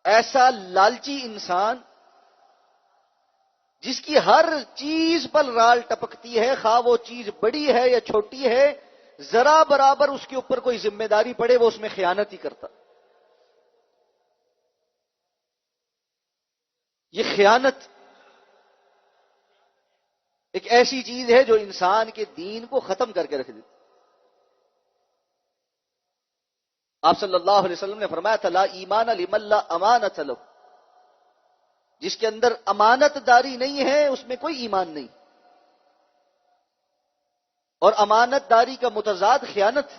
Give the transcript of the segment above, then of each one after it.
ایسا لالچی انسان جس کی ہر چیز پر رال ٹپکتی ہے، خواہ وہ چیز بڑی ہے یا چھوٹی ہے، ذرا برابر اس کے اوپر کوئی ذمہ داری پڑے وہ اس میں خیانت ہی کرتا. یہ خیانت ایک ایسی چیز ہے جو انسان کے دین کو ختم کر کے رکھ دیتی. آپ صلی اللہ علیہ وسلم نے فرمایا تھا لا ایمان لمن لا امانت له، جس کے اندر امانت داری نہیں ہے اس میں کوئی ایمان نہیں. اور امانت داری کا متضاد خیانت.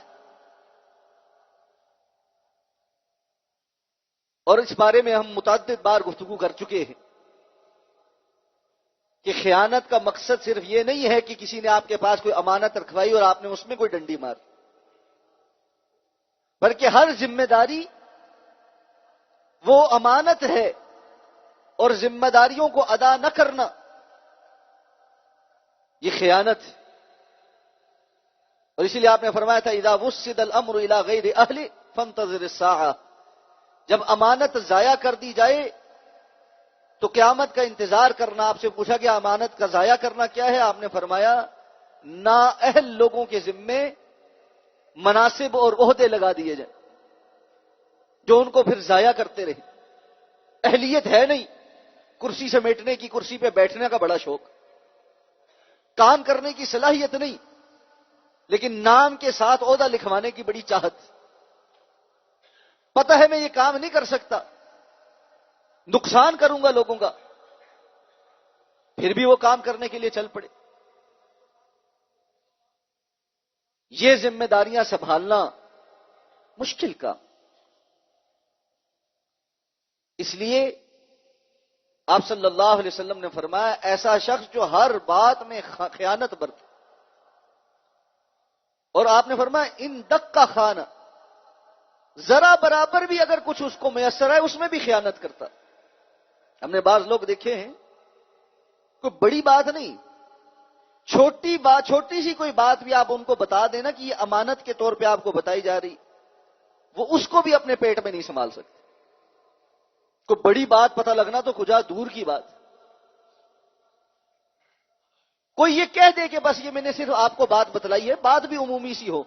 اور اس بارے میں ہم متعدد بار گفتگو کر چکے ہیں کہ خیانت کا مقصد صرف یہ نہیں ہے کہ کسی نے آپ کے پاس کوئی امانت رکھوائی اور آپ نے اس میں کوئی ڈنڈی مار، بلکہ ہر ذمہ داری وہ امانت ہے اور ذمہ داریوں کو ادا نہ کرنا یہ خیانت. اور اسی لیے آپ نے فرمایا تھا اذا وسد الامر الى غیر اہل فانتظر الساعہ، جب امانت ضائع کر دی جائے تو قیامت کا انتظار کرنا. آپ سے پوچھا گیا امانت کا ضائع کرنا کیا ہے؟ آپ نے فرمایا نااہل لوگوں کے ذمے مناصب اور عہدے لگا دیے جائیں جو ان کو پھر ضائع کرتے رہے. اہلیت ہے نہیں، کرسی سمیٹنے کی، کرسی پہ بیٹھنے کا بڑا شوق، کام کرنے کی صلاحیت نہیں، لیکن نام کے ساتھ عہدہ لکھوانے کی بڑی چاہت. پتہ ہے میں یہ کام نہیں کر سکتا، نقصان کروں گا لوگوں کا، پھر بھی وہ کام کرنے کے لیے چل پڑے. یہ ذمہ داریاں سنبھالنا مشکل کام. اس لیے آپ صلی اللہ علیہ وسلم نے فرمایا ایسا شخص جو ہر بات میں خیانت برتے، اور آپ نے فرمایا ان دق کا خانہ، ذرا برابر بھی اگر کچھ اس کو میسر ہے اس میں بھی خیانت کرتا. ہم نے بعض لوگ دیکھے ہیں کوئی بڑی بات نہیں، چھوٹی بات، چھوٹی سی کوئی بات بھی آپ ان کو بتا دینا کہ یہ امانت کے طور پہ آپ کو بتائی جا رہی، وہ اس کو بھی اپنے پیٹ میں نہیں سنبھال سکتے. کوئی بڑی بات پتہ لگنا تو کجا دور کی بات. کوئی یہ کہہ دے کہ بس یہ میں نے صرف آپ کو بات بتلائی ہے، بات بھی عمومی سی ہو،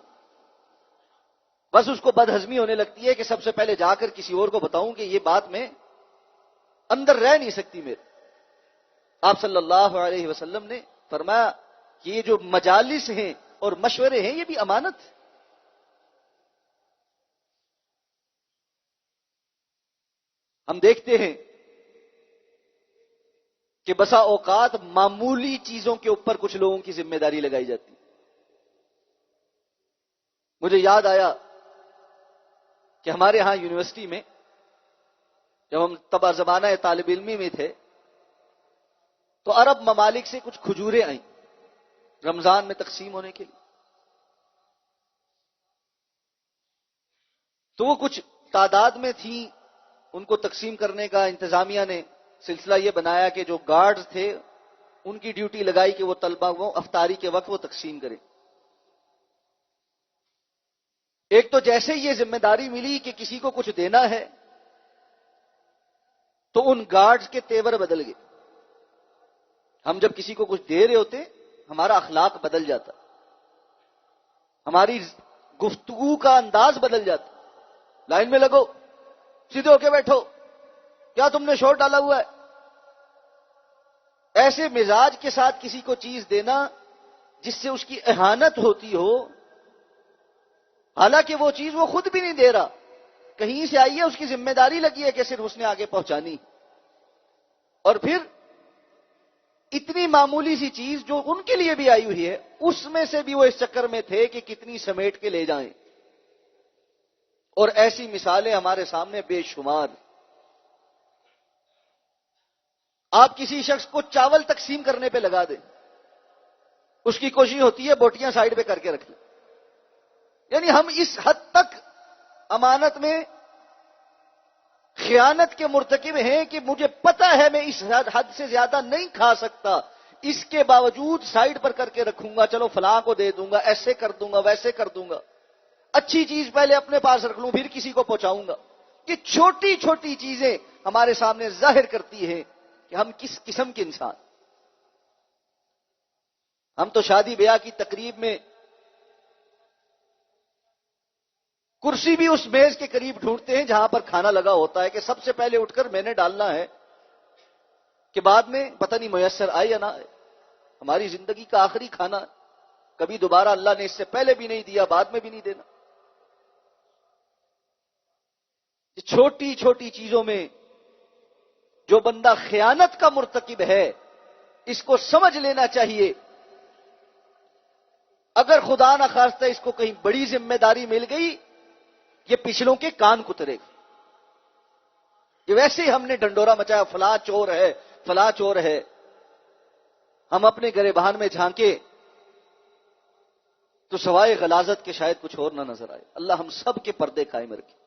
بس اس کو بدہضمی ہونے لگتی ہے کہ سب سے پہلے جا کر کسی اور کو بتاؤں کہ یہ بات میں اندر رہ نہیں سکتی میرے. آپ صلی اللہ علیہ وسلم نے فرمایا کہ یہ جو مجالس ہیں اور مشورے ہیں یہ بھی امانت. ہم دیکھتے ہیں کہ بسا اوقات معمولی چیزوں کے اوپر کچھ لوگوں کی ذمہ داری لگائی جاتی. مجھے یاد آیا کہ ہمارے ہاں یونیورسٹی میں جب ہم تبا زمانہ طالب علمی میں تھے تو عرب ممالک سے کچھ کھجوریں آئیں رمضان میں تقسیم ہونے کے لیے. تو وہ کچھ تعداد میں تھیں، ان کو تقسیم کرنے کا انتظامیہ نے سلسلہ یہ بنایا کہ جو گارڈز تھے ان کی ڈیوٹی لگائی کہ وہ طلبہ کو افطاری کے وقت وہ تقسیم کریں. ایک تو جیسے یہ ذمہ داری ملی کہ کسی کو کچھ دینا ہے تو ان گارڈز کے تیور بدل گئے. ہم جب کسی کو کچھ دے رہے ہوتے ہمارا اخلاق بدل جاتا، ہماری گفتگو کا انداز بدل جاتا. لائن میں لگو، سیدھے ہو کے بیٹھو، کیا تم نے شور ڈالا ہوا ہے؟ ایسے مزاج کے ساتھ کسی کو چیز دینا جس سے اس کی اہانت ہوتی ہو، حالانکہ وہ چیز وہ خود بھی نہیں دے رہا، کہیں سے آئی ہے، اس کی ذمہ داری لگی ہے کہ صرف اس نے آگے پہنچانی. اور پھر اتنی معمولی سی چیز جو ان کے لیے بھی آئی ہوئی ہے اس میں سے بھی وہ اس چکر میں تھے کہ کتنی سمیٹ کے لے جائیں. اور ایسی مثالیں ہمارے سامنے بے شمار. آپ کسی شخص کو چاول تقسیم کرنے پہ لگا دیں، اس کی کوشش ہوتی ہے بوٹیاں سائڈ پہ کر کے رکھ لیں. یعنی ہم اس حد تک امانت میں خیانت کے مرتکب ہیں کہ مجھے پتا ہے میں اس حد سے زیادہ نہیں کھا سکتا، اس کے باوجود سائڈ پر کر کے رکھوں گا، چلو فلاں کو دے دوں گا، ایسے کر دوں گا، ویسے کر دوں گا، اچھی چیز پہلے اپنے پاس رکھ لوں پھر کسی کو پہنچاؤں گا. کہ چھوٹی چھوٹی چیزیں ہمارے سامنے ظاہر کرتی ہیں کہ ہم کس قسم کے انسان. ہم تو شادی بیاہ کی تقریب میں کرسی بھی اس میز کے قریب ڈھونڈتے ہیں جہاں پر کھانا لگا ہوتا ہے کہ سب سے پہلے اٹھ کر میں نے ڈالنا ہے کہ بعد میں پتہ نہیں میسر آئے یا نہ آئے. ہماری زندگی کا آخری کھانا کبھی دوبارہ اللہ نے اس سے پہلے بھی نہیں دیا، بعد میں بھی نہیں دینا. چھوٹی چھوٹی چیزوں میں جو بندہ خیانت کا مرتکب ہے اس کو سمجھ لینا چاہیے اگر خدا نہ خواستہ اس کو کہیں بڑی ذمہ داری مل گئی یہ پچھلوں کے کان کترے گا. یہ ویسے ہی ہم نے ڈنڈورا مچایا فلاں چور ہے فلاں چور ہے، ہم اپنے گریبان میں جھانکے تو سوائے غلاظت کے شاید کچھ اور نہ نظر آئے. اللہ ہم سب کے پردے قائم رکھے.